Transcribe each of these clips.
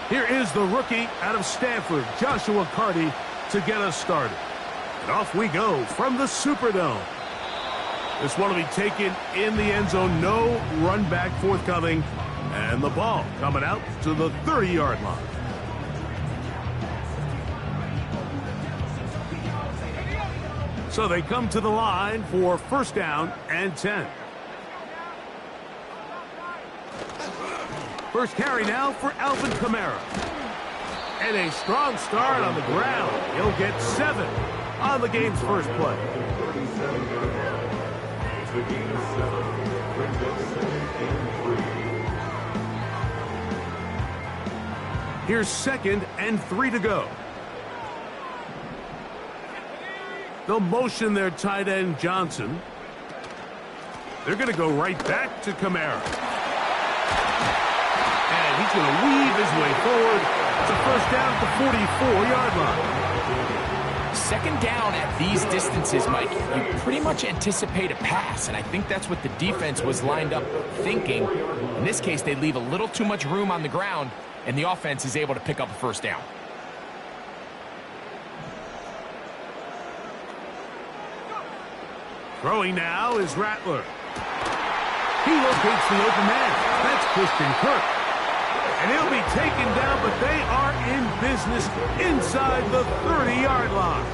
Here is the rookie out of Stanford, Joshua Carty, to get us started. And off we go from the Superdome. This one will be taken in the end zone. No run back forthcoming. And the ball coming out to the 30-yard line. So they come to the line for first down and 10. First carry now for Alvin Kamara. And a strong start on the ground. He'll get 7 on the game's first play. Here's 2nd and 3 to go. They'll motion their tight end Johnson. They're going to go right back to Kamara. And he's going to weave his way forward. It's a first down at the 44-yard line. Second down at these distances, Mike, you pretty much anticipate a pass, and I think that's what the defense was lined up thinking. In this case, they leave a little too much room on the ground, and the offense is able to pick up a first down. Throwing now is Rattler. He locates the open man. That's Christian Kirk. And he'll be taken down, but they are in business inside the 30-yard line.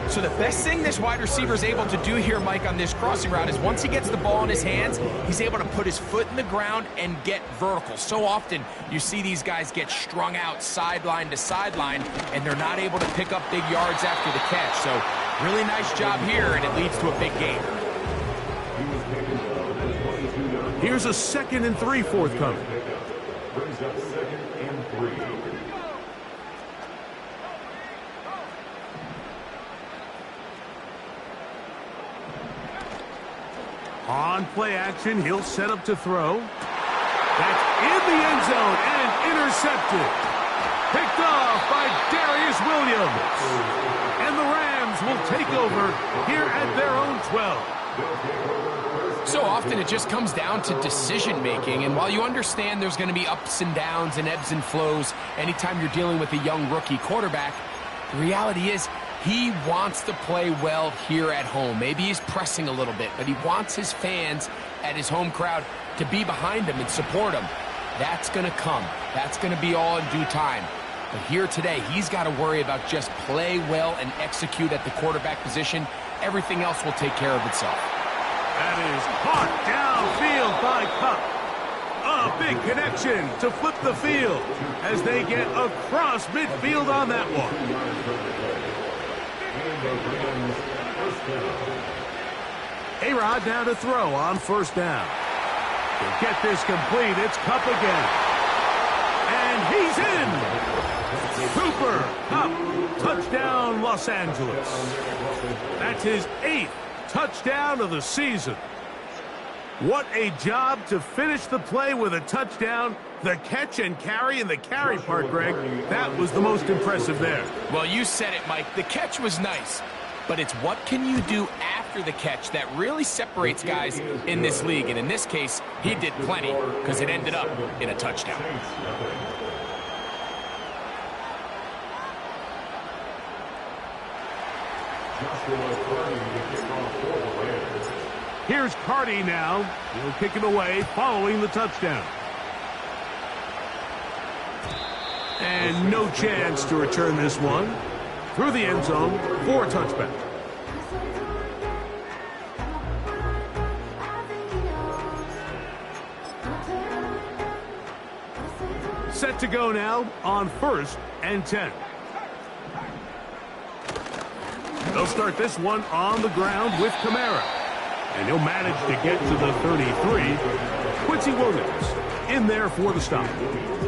So the best thing this wide receiver is able to do here, Mike, on this crossing route is once he gets the ball in his hands, he's able to put his foot in the ground and get vertical. So often you see these guys get strung out sideline to sideline, and they're not able to pick up big yards after the catch. So really nice job here, and it leads to a big gain. Here's a 2nd and 3 forthcoming. Brings up 2nd and 3. On play action, he'll set up to throw. That's in the end zone and intercepted. Picked off by Darius Williams. And the Rams will take over here at their own 12. So often it just comes down to decision-making, and while you understand there's going to be ups and downs and ebbs and flows anytime you're dealing with a young rookie quarterback, the reality is he wants to play well here at home. Maybe he's pressing a little bit, but he wants his fans at his home crowd to be behind him and support him. That's going to come. That's going to be all in due time. But here today, he's got to worry about just play well and execute at the quarterback position. Everything else will take care of itself. That is caught downfield by Kupp. A big connection to flip the field as they get across midfield on that one. A-Rod now to throw on first down. To get this complete, it's Kupp again. And he's in. Cooper Kupp, touchdown Los Angeles. That's his 8th touchdown of the season. What a job to finish the play with a touchdown. The catch and carry, and the carry part, Greg, that was the most impressive there. Well, you said it, Mike. The catch was nice, but it's what can you do after the catch that really separates guys in this league. And in this case, he did plenty because it ended up in a touchdown. Here's Carty now. He'll kick it away following the touchdown. And no chance to return this one. Through the end zone for a touchback. Set to go now on 1st and 10. They'll start this one on the ground with Kamara. And he'll manage to get to the 33. Quincy Williams in there for the stop.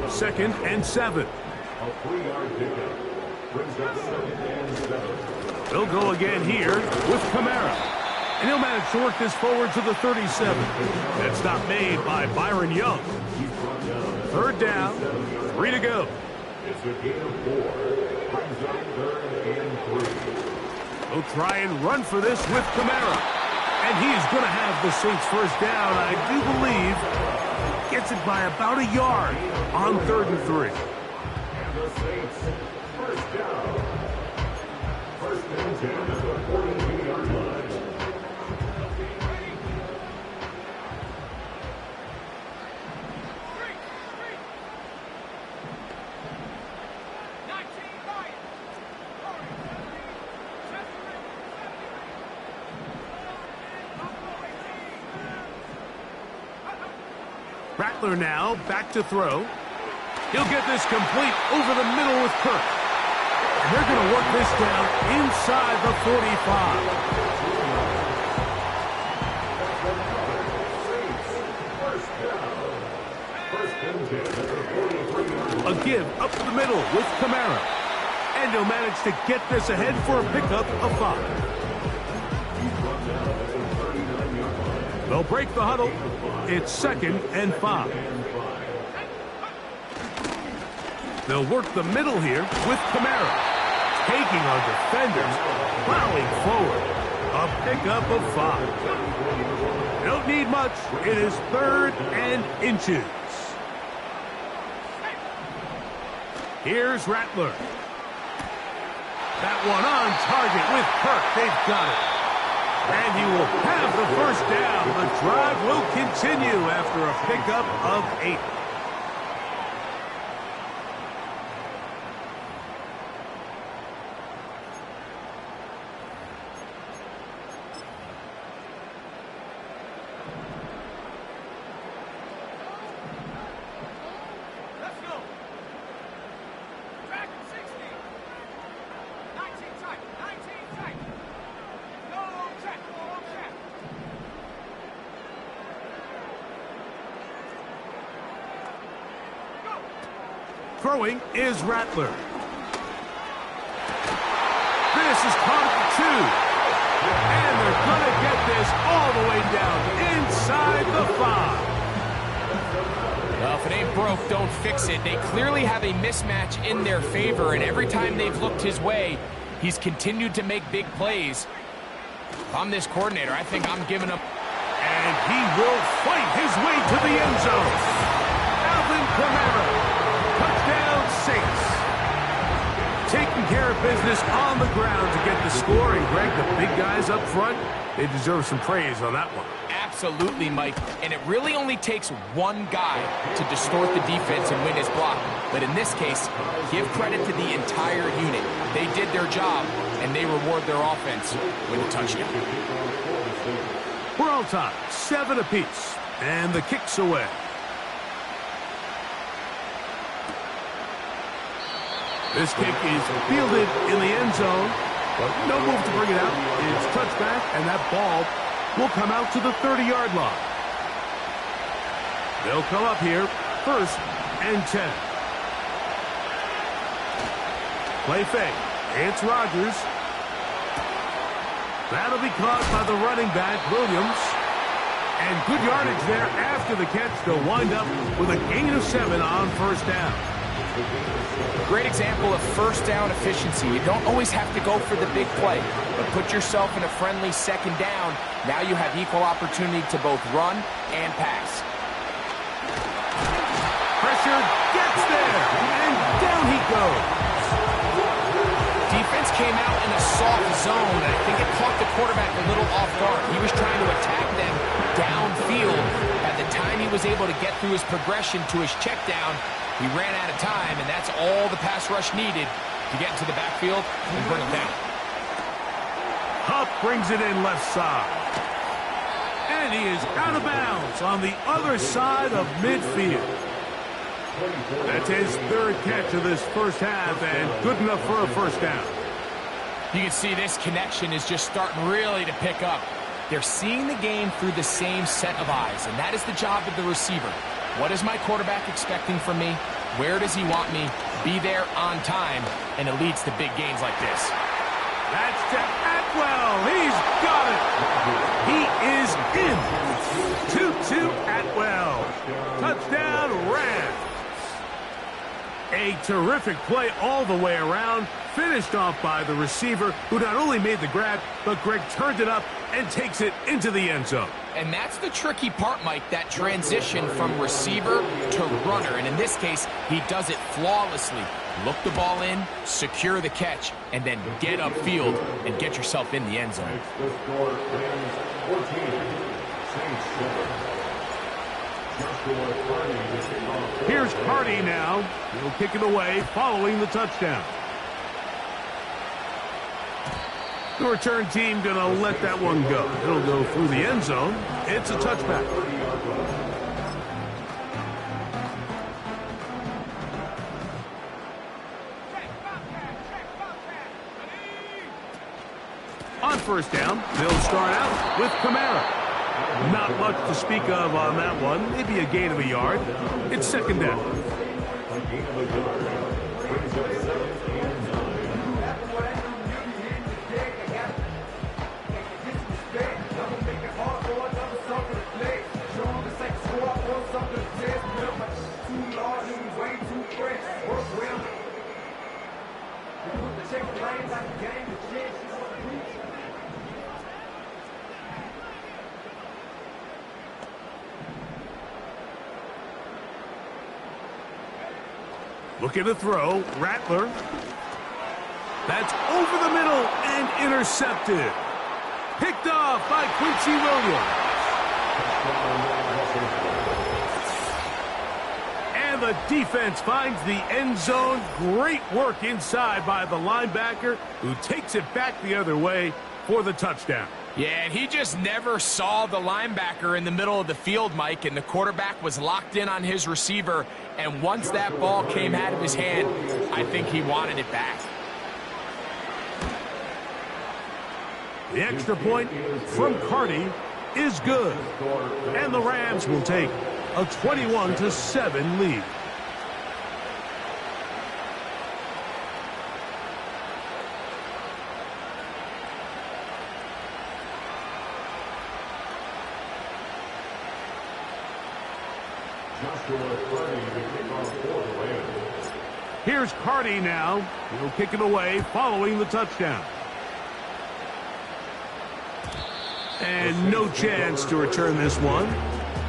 2nd and 7. A 3-yard pickup. Brings up 2nd and 7. They'll go again here with Kamara. And he'll manage to work this forward to the 37. That stop made by Byron Young. 3rd down, 3 to go. It's a gain of 4. Brings up 3rd and 3. They'll try and run for this with Kamara. And he's going to have the Saints first down. I do believe Gets it by about a yard on 3rd and 3. And the Saints, first down. First and 10 at the 42-yard line. Rattler now back to throw. He'll get this complete over the middle with Kirk. And they're going to work this down inside the 45. A give up the middle with Kamara. And he'll manage to get this ahead for a pickup of 5. They'll break the huddle. It's 2nd and 5. They'll work the middle here with Kamara. Taking on defenders, plowing forward. A pickup of 5. They don't need much. It is 3rd and inches. Here's Rattler. That one on target with Kirk. They've got it. And he will have the first down. The drive will continue after a pickup of 8. Throwing is Rattler. This is caught at the 2. And they're going to get this all the way down inside the 5. Well, if it ain't broke, don't fix it. They clearly have a mismatch in their favor, and every time they've looked his way, he's continued to make big plays. If I'm this coordinator, I think I'm giving him... And he will fight his way to the end zone. Alvin Kamara. Touchdown, Saints. Taking care of business on the ground to get the score. And, Greg, the big guys up front, they deserve some praise on that one. Absolutely, Mike. And it really only takes one guy to distort the defense and win his block. But in this case, give credit to the entire unit. They did their job, and they reward their offense with a touchdown. We're all tied, 7 apiece. And the kick's away. This kick is fielded in the end zone, but no move to bring it out. It's touchback, and that ball will come out to the 30-yard line. They'll come up here, 1st and 10. Play fake. It's Rodgers. That'll be caught by the running back, Williams. And good yardage there after the catch. They'll wind up with a gain of 7 on 1st down. A great example of first down efficiency. You don't always have to go for the big play, but put yourself in a friendly 2nd down. Now you have equal opportunity to both run and pass. Pressure gets there, and down he goes. Defense came out in a soft zone, and I think it caught the quarterback a little off guard. He was trying to attack them downfield. By the time he was able to get through his progression to his check down, he ran out of time, and that's all the pass rush needed to get into the backfield and bring him down. Huff brings it in left side. And he is out of bounds on the other side of midfield. That's his 3rd catch of this first half, and good enough for a 1st down. You can see this connection is just starting really to pick up. They're seeing the game through the same set of eyes, and that is the job of the receiver. What is my quarterback expecting from me? Where does he want me? Be there on time, and it leads to big gains like this. That's to Atwell. He's got it. He is in. 2-2 Atwell. Touchdown, Rams. A terrific play all the way around. Finished off by the receiver, who not only made the grab, but Greg turned it up and takes it into the end zone. And that's the tricky part, Mike, that transition from receiver to runner. And in this case, he does it flawlessly. Look the ball in, secure the catch, and then get upfield and get yourself in the end zone. The score Rams 14, Saints 7. Joshua Carney to kick off. Here's Carney now. He'll kick it away following the touchdown. The return team going to let that one go. It'll go through the end zone. It's a touchback. On first down, they'll start out with Kamara. Not much to speak of on that one. Maybe a gain of a yard. It's second down. A gain of a yard. Brings up 7th and 9. Looking to throw, Rattler. That's over the middle and intercepted. Picked off by Quincy Williams. And the defense finds the end zone. Great work inside by the linebacker, who takes it back the other way for the touchdown. Yeah, and he just never saw the linebacker in the middle of the field, Mike, and the quarterback was locked in on his receiver, and once that ball came out of his hand, I think he wanted it back. The extra point from Carney is good, and the Rams will take a 21-7 lead. Here's Carney now. He'll kick it away following the touchdown. And no chance to return this one.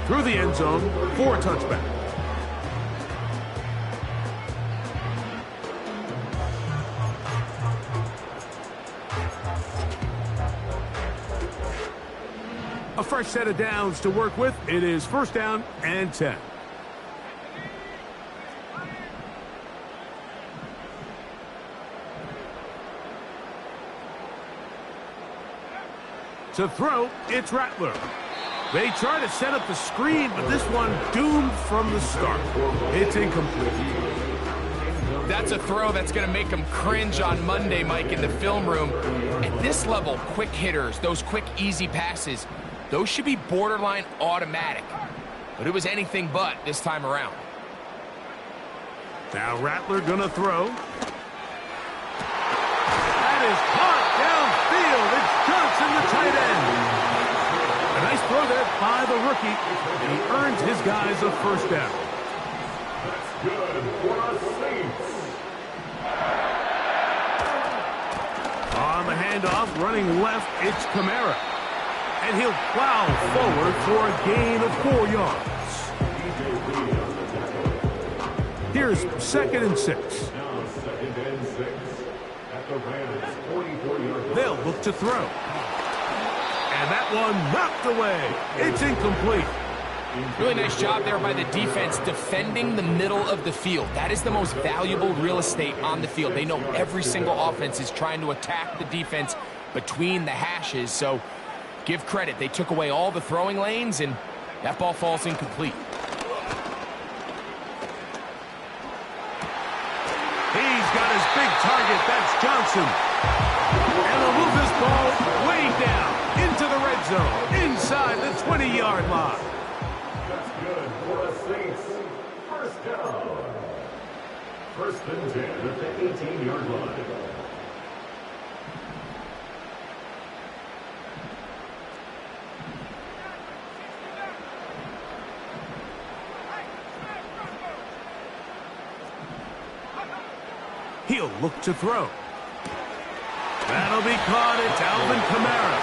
Through the end zone for a touchback. A fresh set of downs to work with. It is first down and 10. To throw, it's Rattler. They try to set up the screen, but this one doomed from the start. It's incomplete. That's a throw that's going to make them cringe on Monday, Mike, in the film room. At this level, quick hitters, those quick, easy passes, those should be borderline automatic. But it was anything but this time around. Now Rattler going to throw. That is caught downfield. It's Johnson, the tight end. A nice throw there by the rookie, and he earns his guys a first down. That's good for the Saints. On the handoff, running left, it's Kamara. And he'll plow forward for a gain of 4 yards. Here's second and 6. Now second and 6 at the Rams' 44-yard. They'll look to throw. And that one knocked away. It's incomplete. Really nice job there by the defense defending the middle of the field. That is the most valuable real estate on the field. They know every single offense is trying to attack the defense between the hashes. So give credit. They took away all the throwing lanes, and that ball falls incomplete. He's got his big target. That's Johnson. And they'll move this ball way down into the red zone, inside the 20-yard line. That's good for the Saints. First down. First and 10 at the 18-yard line. He'll look to throw. That'll be caught. It's Alvin Kamara.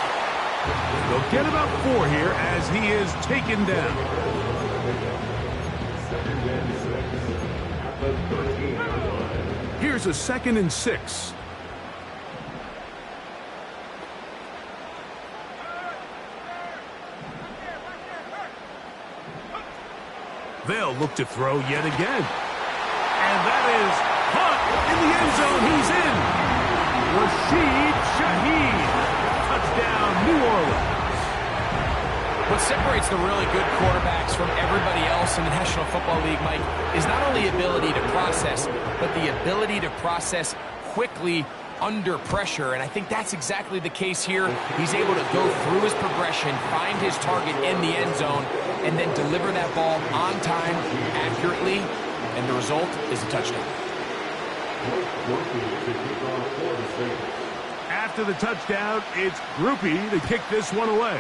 They'll get about 4 here as he is taken down. Here's a 2nd and 6. They'll look to throw yet again. And that is caught in the end zone. He's in. Rashid Shaheed. Touchdown, New Orleans. What separates the really good quarterbacks from everybody else in the National Football League, Mike, is not only ability to process, but the ability to process quickly under pressure. And I think that's exactly the case here. He's able to go through his progression, find his target in the end zone, and then deliver that ball on time, accurately, and the result is a touchdown. After the touchdown, it's Grupe to kick this one away.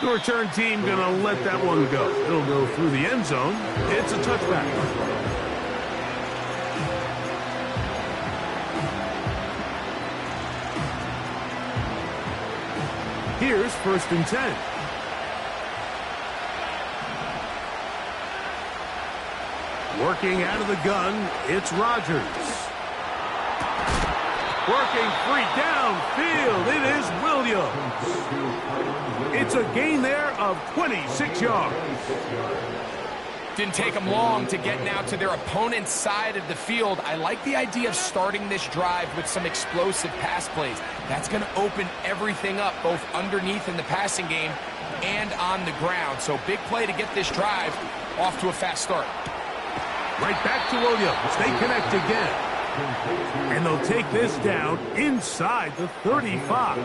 The return team going to let that one go. It'll go through the end zone. It's a touchback. Here's 1st and 10. Working out of the gun, it's Rodgers. Working free downfield, it is Williams. It's a gain there of 26 yards. Didn't take them long to get now to their opponent's side of the field. I like the idea of starting this drive with some explosive pass plays. That's going to open everything up, both underneath in the passing game and on the ground. So big play to get this drive off to a fast start. Right back to Williams. They connect again. And they'll take this down inside the 35.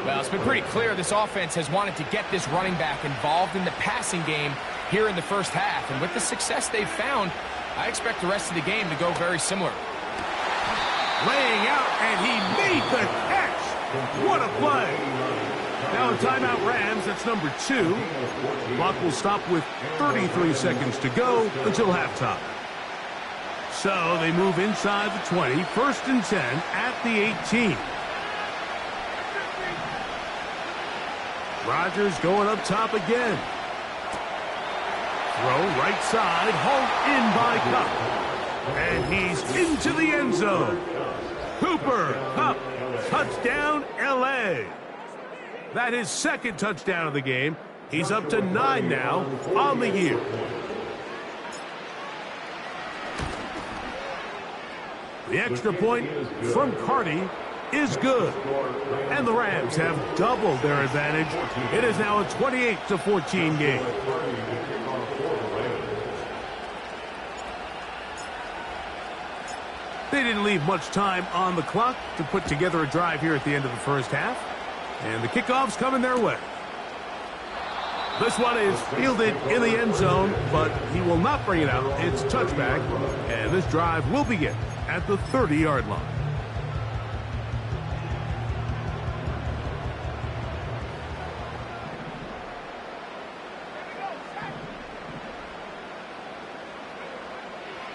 Well, it's been pretty clear this offense has wanted to get this running back involved in the passing game here in the first half. And with the success they've found, I expect the rest of the game to go very similar. Laying out, and he made the catch. What a play. Now a timeout Rams, that's number 2. Clock will stop with 33 seconds to go until halftime. So they move inside the 20, 1st and 10 at the 18. Rodgers going up top again. Throw right side, hauled in by Kupp. And he's into the end zone. Cooper Kupp, touchdown LA. That is 2nd touchdown of the game. He's up to 9 now on the year. The extra point from Carty is good. And the Rams have doubled their advantage. It is now a 28-14 game. They didn't leave much time on the clock to put together a drive here at the end of the first half. And the kickoff's coming their way. This one is fielded in the end zone, but he will not bring it out. It's touchback, and this drive will begin at the 30-yard line.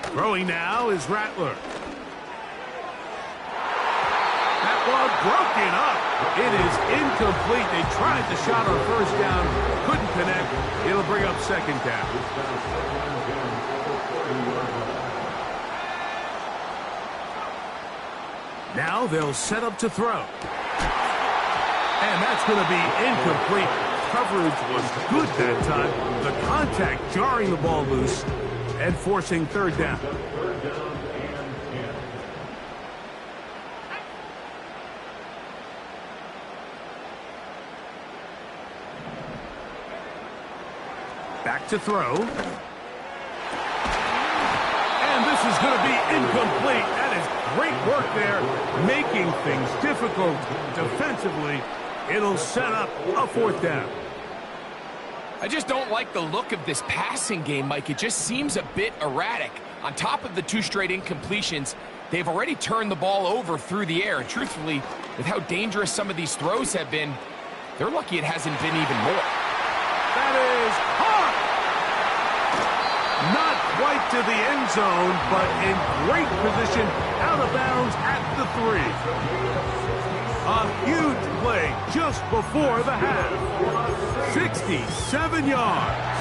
Throwing now is Rattler. That one broken up. It is incomplete. They tried the shot on 1st down, couldn't connect. It'll bring up 2nd down. Now they'll set up to throw. And that's going to be incomplete. Coverage was good that time. The contact jarring the ball loose and forcing 3rd down. Back to throw. And this is going to be incomplete. That is great work there, making things difficult defensively. It'll set up a 4th down. I just don't like the look of this passing game, Mike. It just seems a bit erratic. On top of the 2 straight incompletions, they've already turned the ball over through the air. And truthfully, with how dangerous some of these throws have been, they're lucky it hasn't been even more. That is caught. Not quite to the end zone, but in great position out of bounds at the 3. A huge play just before the half. 67 yards.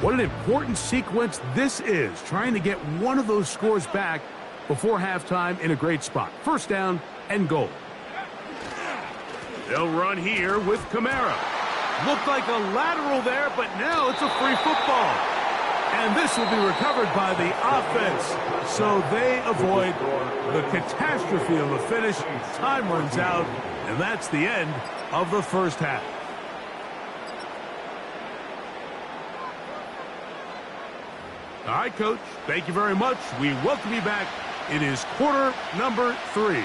What an important sequence this is, trying to get one of those scores back before halftime in a great spot. First down and goal. They'll run here with Kamara. Looked like a lateral there, but now it's a free football. And this will be recovered by the offense, so they avoid the catastrophe of a finish. Time runs out, and that's the end of the first half. All right, Coach, thank you very much. We welcome you back. It is quarter number 3.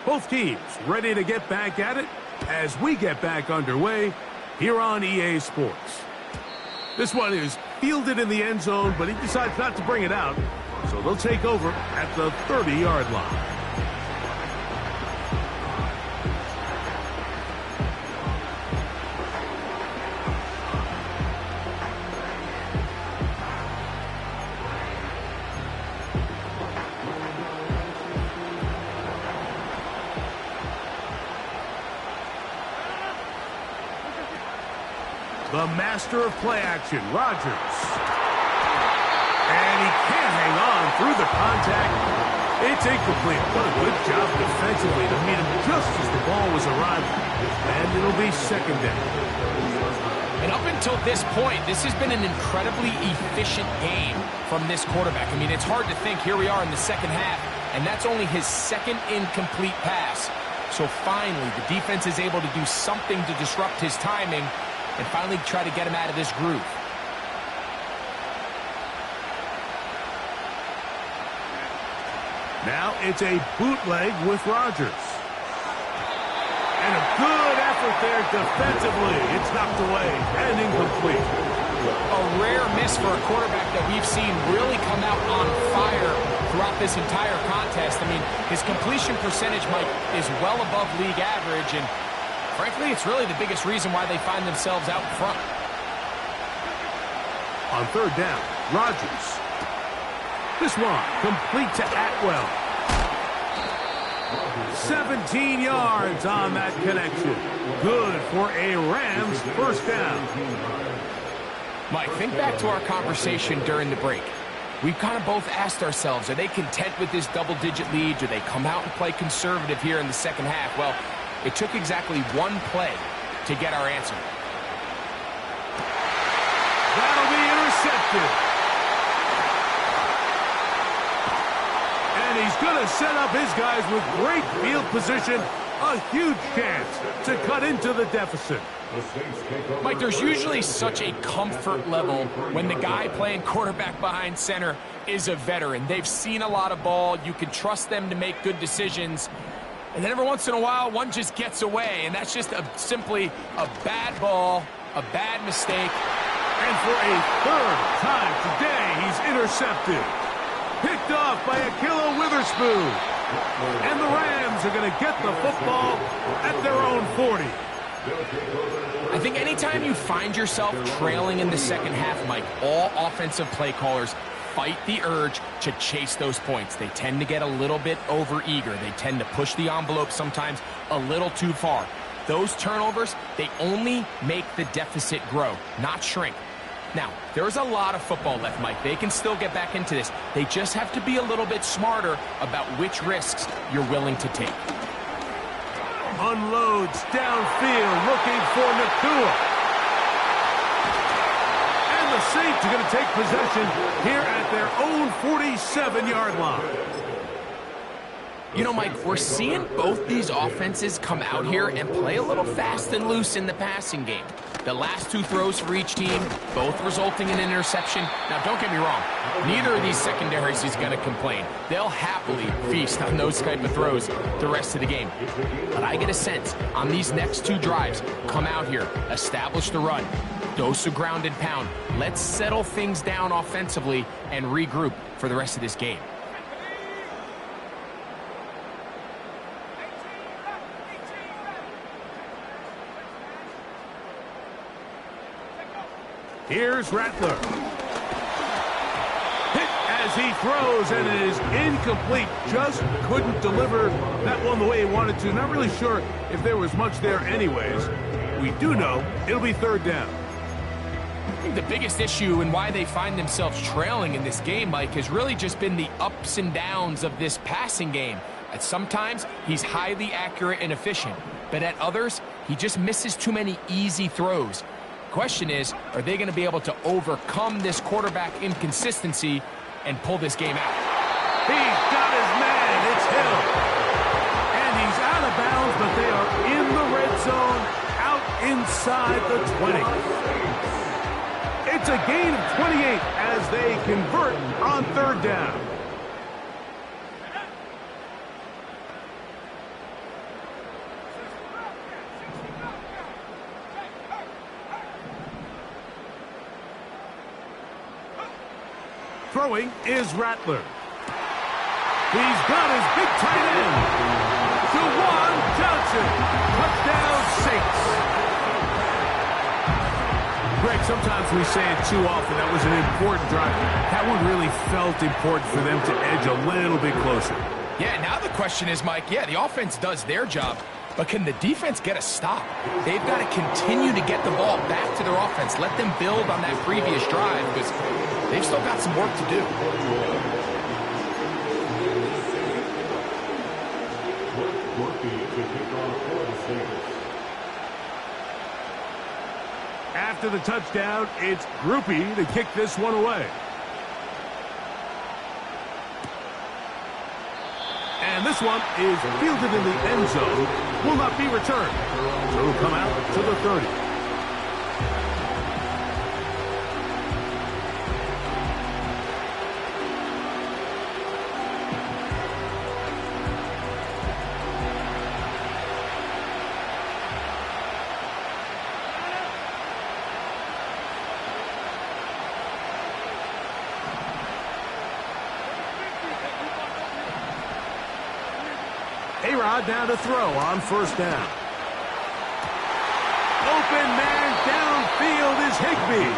Both teams ready to get back at it as we get back underway here on EA Sports. This one is fielded in the end zone, but he decides not to bring it out, so they'll take over at the 30-yard line. The master of play action, Rodgers. And he can't hang on through the contact. It's incomplete. What a good job defensively to meet him just as the ball was arriving. And it'll be second down. And up until this point, this has been an incredibly efficient game from this quarterback. I mean, it's hard to think here we are in the second half, and that's only his second incomplete pass. So finally, the defense is able to do something to disrupt his timing and finally try to get him out of this groove. Now it's a bootleg with Rodgers. And a good effort there defensively. It's knocked away and incomplete. A rare miss for a quarterback that we've seen really come out on fire throughout this entire contest. I mean, his completion percentage, Mike, is well above league average, and frankly, it's really the biggest reason why they find themselves out in front. On third down, Rodgers. This one complete to Atwell. 17 yards on that connection. Good for a Rams first down. Mike, think back to our conversation during the break. We've kind of both asked ourselves, are they content with this double-digit lead? Do they come out and play conservative here in the second half? Well, it took exactly one play to get our answer. That'll be intercepted. And he's going to set up his guys with great field position. A huge chance to cut into the deficit. Mike, there's usually such a comfort level when the guy playing quarterback behind center is a veteran. They've seen a lot of ball. You can trust them to make good decisions. And then every once in a while, one just gets away, and that's just simply a bad ball, a bad mistake. And for a third time today, he's intercepted. Picked off by Ahkello Witherspoon. And the Rams are going to get the football at their own 40. I think anytime you find yourself trailing in the second half, Mike, all offensive play callers fight the urge to chase those points. They tend to get a little bit overeager. They tend to push the envelope sometimes a little too far. Those turnovers, they only make the deficit grow, not shrink. Now, there's a lot of football left, Mike. They can still get back into this. They just have to be a little bit smarter about which risks you're willing to take. Unloads downfield, looking for Nacua. And the Saints are going to take possession here at their own 47-yard line. You know, Mike, we're seeing both these offenses come out here and play a little fast and loose in the passing game. The last two throws for each team, both resulting in an interception. Now, don't get me wrong. Neither of these secondaries is going to complain. They'll happily feast on those type of throws the rest of the game. But I get a sense on these next two drives, come out here, establish the run, Dose of ground and pound. Let's settle things down offensively and regroup for the rest of this game. Here's Rattler. Hit as he throws, and it is incomplete. Just couldn't deliver that one the way he wanted to. Not really sure if there was much there anyways. We do know it'll be third down. I think the biggest issue and why they find themselves trailing in this game, Mike, has really just been the ups and downs of this passing game. At sometimes, he's highly accurate and efficient, but at others, he just misses too many easy throws. Question is, are they going to be able to overcome this quarterback inconsistency and pull this game out? He's got his man. It's Hill. And he's out of bounds, but they are in the red zone, out inside the 20. It's a gain of 28 as they convert on third down. Throwing is Rattler. He's got his big tight end. Juwan Johnson. Touchdown, Saints. Greg, sometimes we say it too often. That was an important drive. That one really felt important for them to edge a little bit closer. Yeah, now the question is, Mike, yeah, the offense does their job, but can the defense get a stop? They've got to continue to get the ball back to their offense. Let them build on that previous drive because they've still got some work to do. After the touchdown, it's Grupe to kick this one away. And this one is fielded in the end zone. Will not be returned. So it'll come out to the 30. A-Rod down to throw on first down. Open man downfield is Higbee.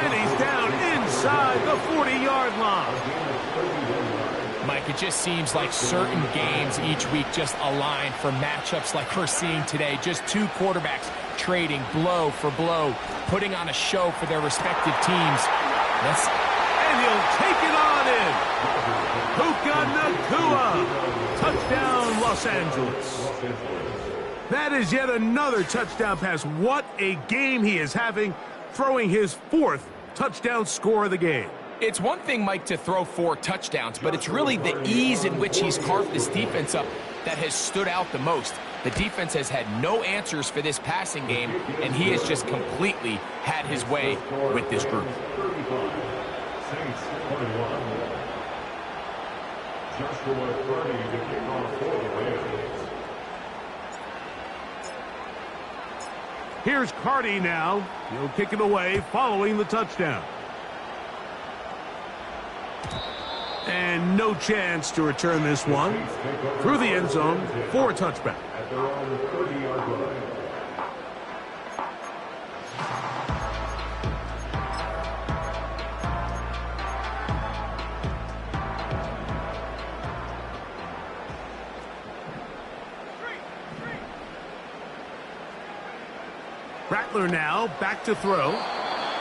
And he's down inside the 40-yard line. Mike, it just seems like certain games each week just align for matchups like we're seeing today. Just two quarterbacks trading blow for blow, putting on a show for their respective teams. And he'll take it on in. Puka Nacua. Touchdown, Los Angeles. That is yet another touchdown pass. What a game he is having, throwing his fourth touchdown score of the game. It's one thing, Mike, to throw 4 touchdowns, but it's really the ease in which he's carved this defense up that has stood out the most. The defense has had no answers for this passing game, and he has just completely had his way with this group. Joshua Purdy to kick off for the Rams. Here's Carty now. He'll kick it away following the touchdown. And no chance to return this one. Through the end zone for a touchback. At their own 30-yard line. Rattler now back to throw.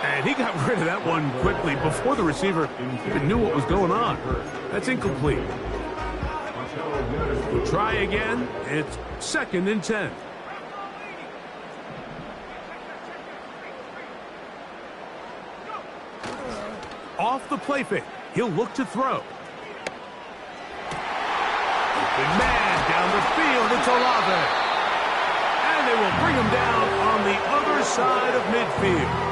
And he got rid of that one quickly before the receiver even knew what was going on. That's incomplete. We'll try again. It's 2nd and 10. Off the play fake. He'll look to throw. Open man down the field. It's Olave. And they will bring him down on the other side of midfield.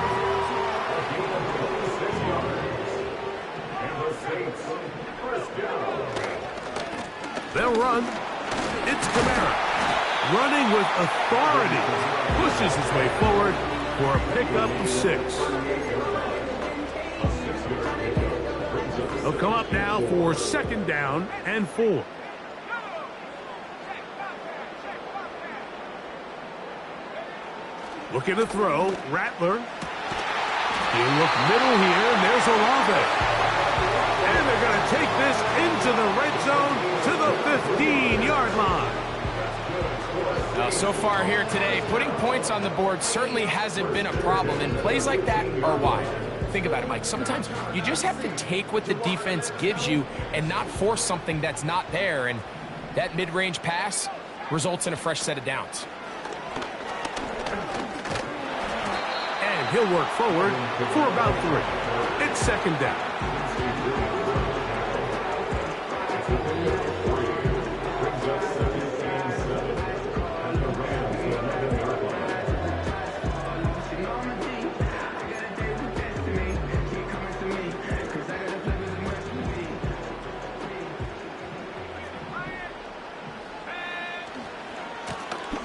They'll run. It's Kamara. Running with authority. Pushes his way forward for a pickup of 6. He'll come up now for 2nd down and 4. Looking to throw, Rattler. He'll look middle here, and there's Olave. And they're going to take this into the red zone to the 15-yard line. Now, so far here today, putting points on the board certainly hasn't been a problem, and plays like that are why. Think about it, Mike. Sometimes you just have to take what the defense gives you and not force something that's not there, and that mid-range pass results in a fresh set of downs. And he'll work forward for about 3. It's 2nd down.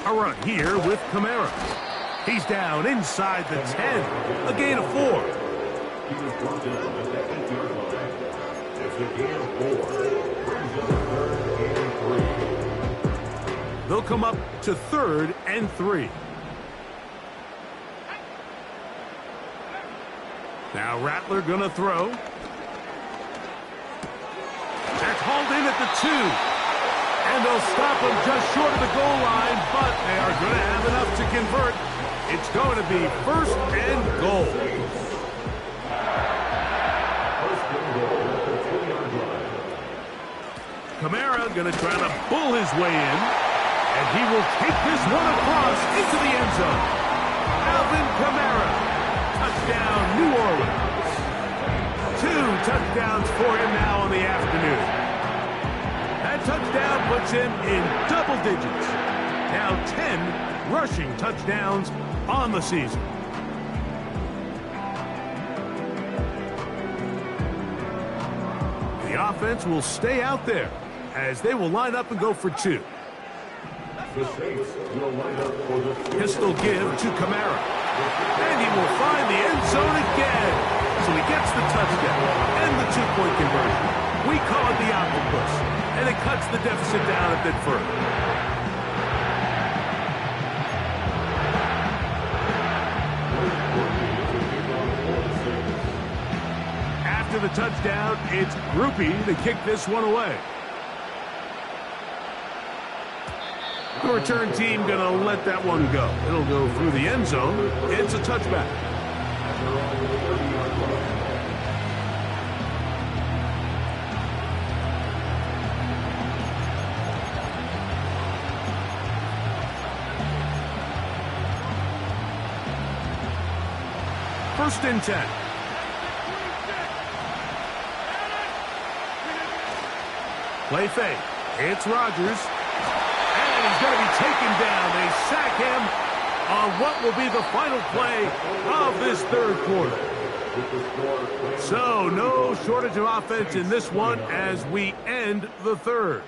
A run here with Kamara. He's down inside the 10. A gain of 4. He was brought down at the 8-yard line. It's a gain of 4. Brings up 3rd and 3. They'll come up to 3rd and 3. Now Rattler gonna throw. That's hauled in at the 2. And they'll stop him just short of the goal line, but they are going to have enough to convert. It's going to be 1st and goal. Kamara going to try to pull his way in, and he will take this one across into the end zone. Alvin Kamara, touchdown New Orleans. 2 touchdowns for him now on the afternoon. That touchdown puts him in double digits. Now 10 rushing touchdowns on the season. The offense will stay out there as they will line up and go for 2. The Saints will line up for the Pistol give to Kamara. And he will find the end zone again. So he gets the touchdown and the 2-point conversion. We call it the octopus. And it cuts the deficit down a bit further. After the touchdown, it's Groupie to kick this one away. The return team going to let that one go. It'll go through the end zone. It's a touchback. First and 10. Play fake. It's Rodgers. And he's going to be taken down. They sack him on what will be the final play of this 3rd quarter. So no shortage of offense in this one as we end the 3rd.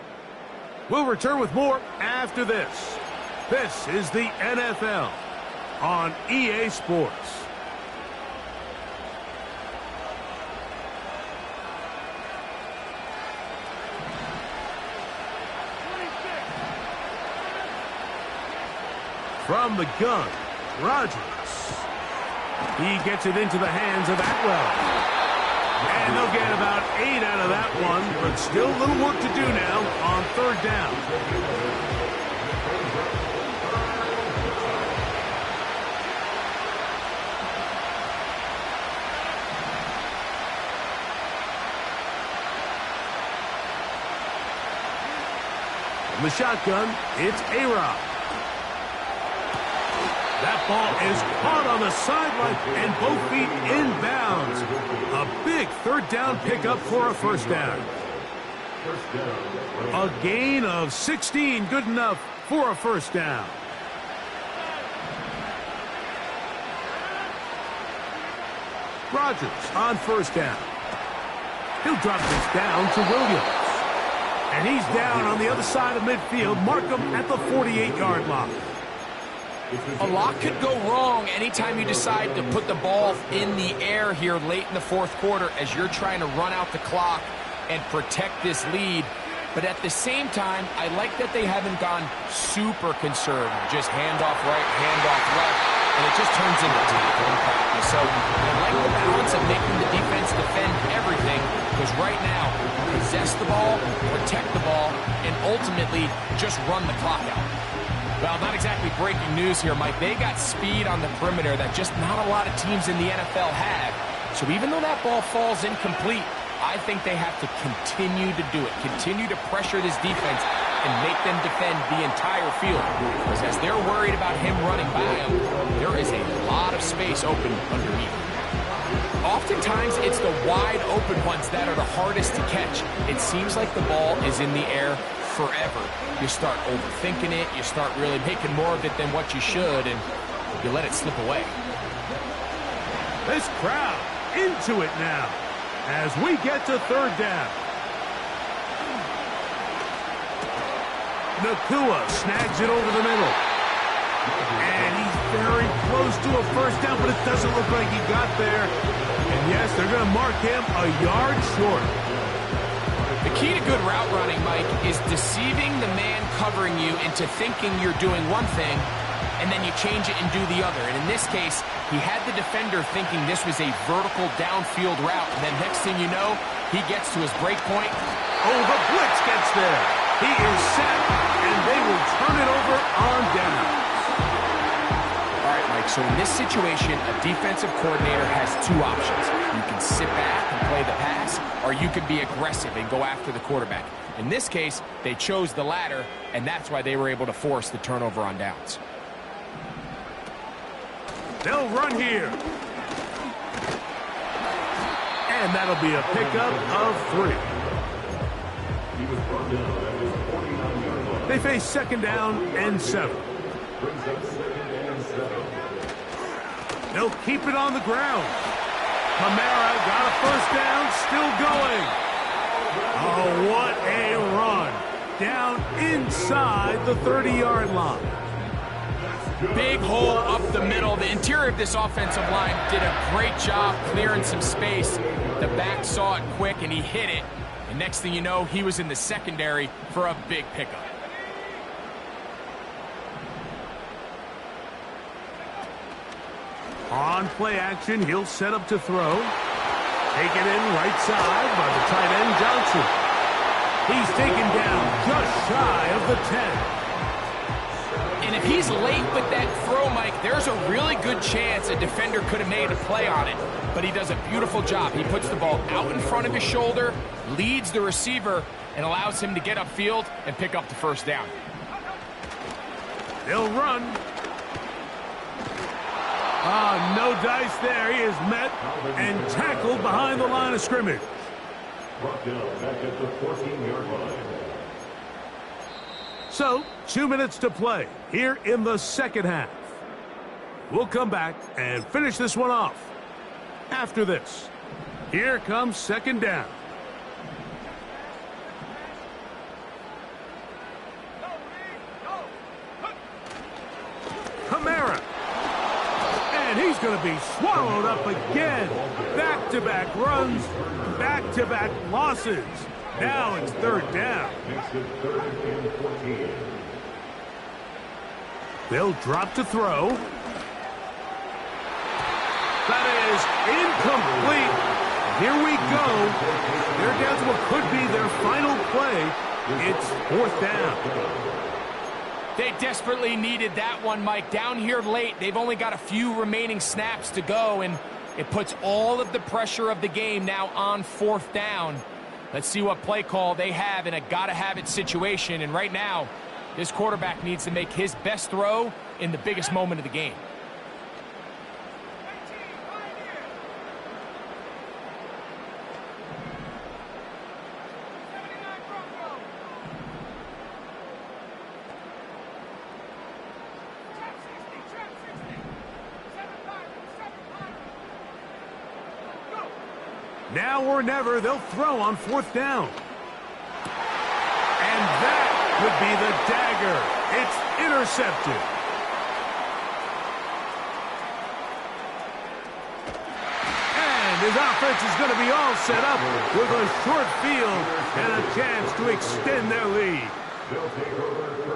We'll return with more after this. This is the NFL on EA Sports. From the gun, Rodgers. He gets it into the hands of Atwell. And they'll get about 8 out of that one, but still a little work to do now on 3rd down. From the shotgun, it's A-Rod. That ball is caught on the sideline and both feet inbounds. A big 3rd down pickup for a 1st down. A gain of 16, good enough for a 1st down. Rodgers on 1st down. He'll drop this down to Williams. And he's down on the other side of midfield. Mark him at the 48-yard line. A lot could go wrong anytime you decide to put the ball in the air here late in the fourth quarter as you're trying to run out the clock and protect this lead. But at the same time, I like that they haven't gone super conservative. Just handoff right, handoff left, and it just turns into tackling practice. So I like the balance of making the defense defend everything, because right now, possess the ball, protect the ball, and ultimately just run the clock out. Well, not exactly breaking news here, Mike. They got speed on the perimeter that just not a lot of teams in the NFL have. So even though that ball falls incomplete, I think they have to continue to do it, continue to pressure this defense and make them defend the entire field. Because as they're worried about him running by them, there is a lot of space open underneath. Oftentimes, it's the wide open ones that are the hardest to catch. It seems like the ball is in the air forever. You start overthinking it, you start really making more of it than what you should, and you let it slip away. This crowd into it now as we get to third down. Nacua snags it over the middle. And he's very close to a first down, but it doesn't look like he got there. And yes, they're going to mark him a yard short. The key to good route running, Mike, is deceiving the man covering you into thinking you're doing one thing, and then you change it and do the other. And in this case, he had the defender thinking this was a vertical downfield route, and then next thing you know, he gets to his break point. Oh, the blitz gets there. He is set, and they will turn it over on down. All right, Mike, so in this situation, a defensive coordinator has two options. You can sit back and play the pass, or you can be aggressive and go after the quarterback. In this case, they chose the latter, and that's why they were able to force the turnover on downs. They'll run here. And that'll be a pickup of 3. He was brought down at his 49-yard line. They face second down and 7. Brings up second and 7. They'll keep it on the ground. Kamara got a first down, still going. Oh, what a run. Down inside the 30-yard line. Big hole up the middle. The interior of this offensive line did a great job clearing some space. The back saw it quick, and he hit it. And next thing you know, he was in the secondary for a big pickup. On play action, he'll set up to throw. Taken in right side by the tight end, Johnson. He's taken down just shy of the 10. And if he's late with that throw, Mike, there's a really good chance a defender could have made a play on it. But he does a beautiful job. He puts the ball out in front of his shoulder, leads the receiver, and allows him to get upfield and pick up the first down. They'll run. No dice there. He is met and tackled behind the line of scrimmage. Brought down back at the 14-yard line. So, 2 minutes to play here in the second half. We'll come back and finish this one off after this. Here comes second down. Kamara. And he's going to be swallowed up again. Back-to-back runs, back-to-back losses. Now it's third down. Makes it 3rd and 14. They'll drop to throw. That is incomplete. Here we go. They're down to what could be their final play. It's 4th down. They desperately needed that one, Mike. Down here late, they've only got a few remaining snaps to go, and it puts all of the pressure of the game now on 4th down. Let's see what play call they have in a gotta-have-it situation. And right now, this quarterback needs to make his best throw in the biggest moment of the game. Now or never, they'll throw on 4th down. And that would be the dagger. It's intercepted. His offense is going to be all set up with a short field and a chance to extend their lead.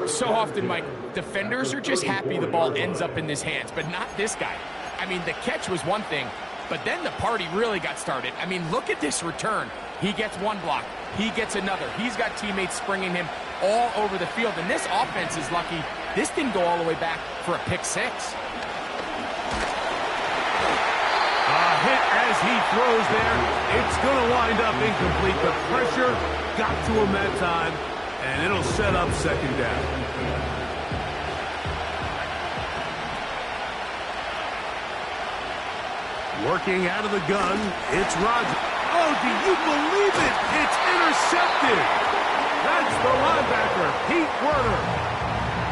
So often, Mike, defenders are just happy the ball ends up in his hands, but not this guy. I mean, the catch was one thing, but then the party really got started. I mean, look at this return. He gets one block. He gets another. He's got teammates springing him all over the field, and this offense is lucky this didn't go all the way back for a pick six. A hit as he throws there. It's going to wind up incomplete. The pressure got to him that time, and it'll set up second down. Working out of the gun, it's Rodgers. Oh, do you believe it? It's intercepted. That's the linebacker, Pete Werner.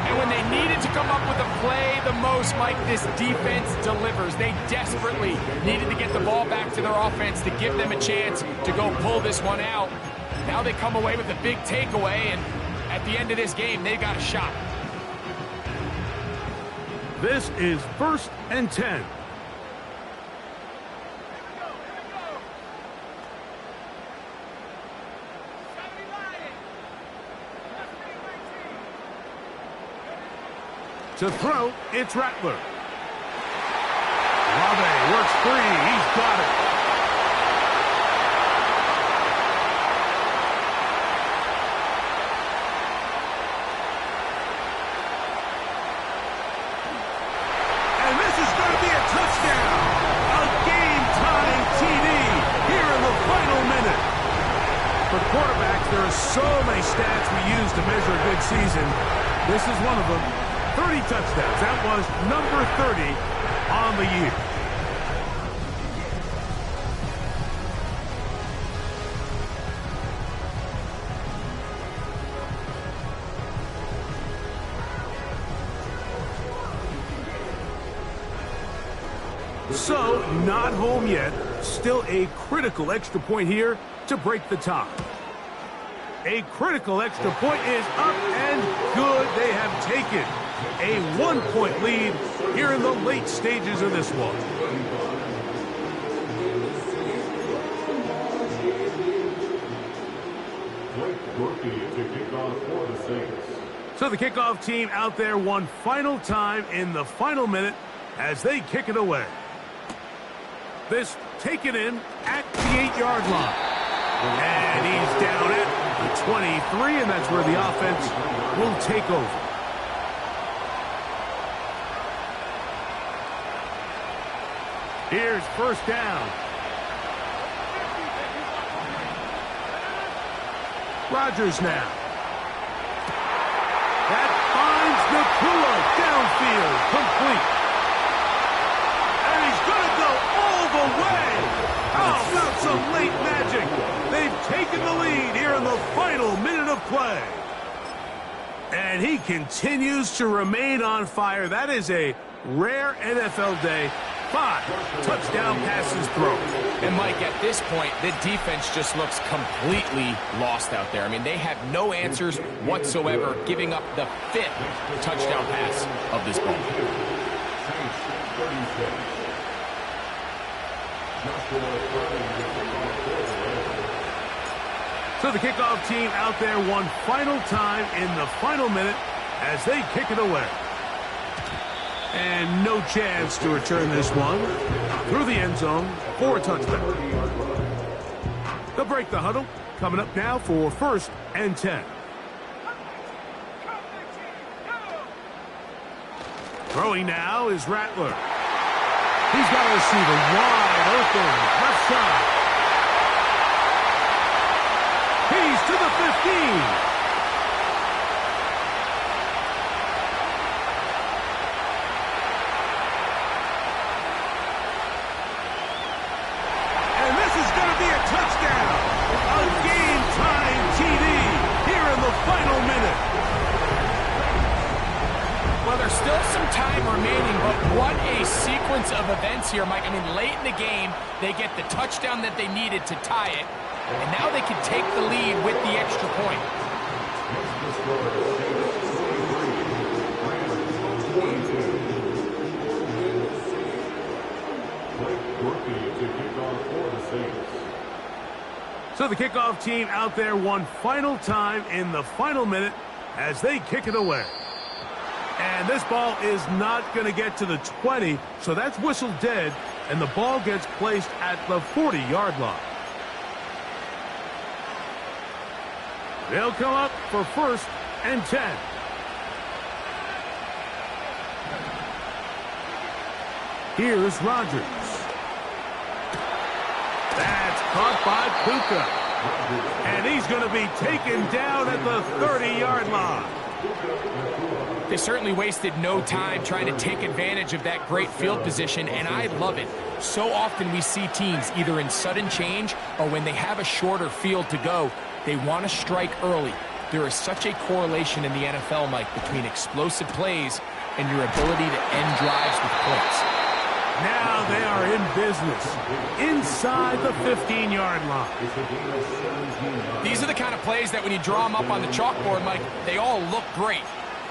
And when they needed to come up with a play the most, Mike, this defense delivers. They desperately needed to get the ball back to their offense to give them a chance to go pull this one out. Now they come away with a big takeaway, and at the end of this game, they got a shot. This is 1st and 10. To throw, it's Rattler. Olave works free. He's got it. And this is going to be a touchdown. A game-tying TD here in the final minute. For quarterbacks, there are so many stats we use to measure a good season. This is one of them. 30 touchdowns. That was number 30 on the year. So, not home yet. Still a critical extra point here to break the tie. A critical extra point is up and good. They have taken a 1-point lead here in the late stages of this one. So the kickoff team out there one final time in the final minute as they kick it away. This taken in at the 8-yard line. And he's down at the 23, and that's where the offense will take over. Here's first down. Rodgers now. That finds Nakua downfield, complete. And he's going to go all the way. How about some late magic? They've taken the lead here in the final minute of play. And he continues to remain on fire. That is a rare NFL day. 5 touchdown passes thrown. And Mike, at this point, the defense just looks completely lost out there. I mean, they have no answers whatsoever, giving up the 5th touchdown pass of this ball. So the kickoff team out there one final time in the final minute as they kick it away. And no chance to return this one through the end zone for a touchdown. They'll break the huddle. Coming up now for 1st and 10. Throwing now is Rattler. He's got a receiver wide open. Left side. He's to the 15. Of events here, Mike. I mean, late in the game, they get the touchdown that they needed to tie it, and now they can take the lead with the extra point. rookie to kick off for the Saints. So the kickoff team out there one final time in the final minute as they kick it away. And this ball is not going to get to the 20, so that's whistled dead, and the ball gets placed at the 40-yard line. They'll come up for 1st and 10. Here's Rodgers. That's caught by Puka. And he's going to be taken down at the 30-yard line. They certainly wasted no time trying to take advantage of that great field position, and I love it. So often we see teams either in sudden change or when they have a shorter field to go, they want to strike early. There is such a correlation in the NFL, Mike, between explosive plays and your ability to end drives with points. Now they are in business inside the 15-yard line. These are the kind of plays that when you draw them up on the chalkboard, Mike, they all look great.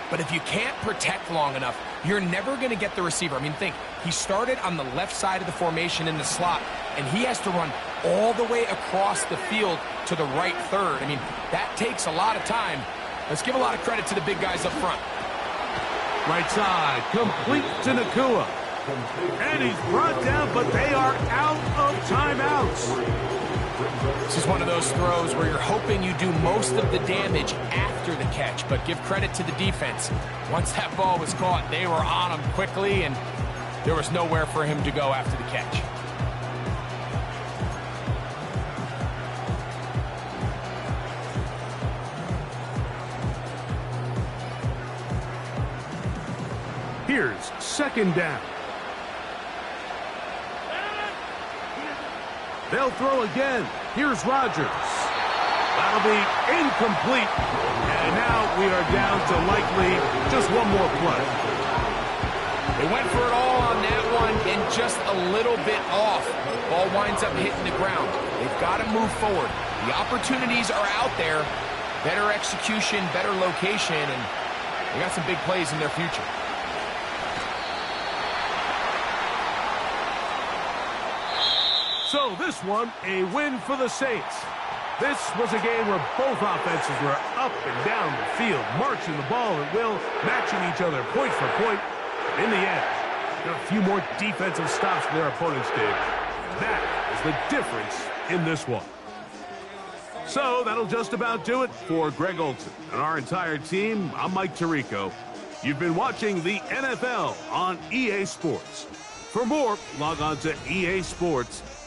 But if you can't protect long enough, you're never going to get the receiver. I mean, think, he started on the left side of the formation in the slot, and he has to run all the way across the field to the right third. I mean, that takes a lot of time. Let's give a lot of credit to the big guys up front. Right side, complete to Nacua. And he's brought down, but they are out of timeouts. This is one of those throws where you're hoping you do most of the damage after the catch, but give credit to the defense. Once that ball was caught, they were on him quickly, and there was nowhere for him to go after the catch. Here's 2nd down. They'll throw again. Here's Rodgers. That'll be incomplete. And now we are down to likely just one more play. They went for it all on that one and just a little bit off. Ball winds up hitting the ground. They've got to move forward. The opportunities are out there. Better execution, better location, and they got some big plays in their future. So this one, a win for the Saints. This was a game where both offenses were up and down the field, marching the ball at will, matching each other point for point. In the end, there are a few more defensive stops than their opponents did. That is the difference in this one. So that'll just about do it for Greg Olsen and our entire team. I'm Mike Tirico. You've been watching the NFL on EA Sports. For more, log on to easports.com.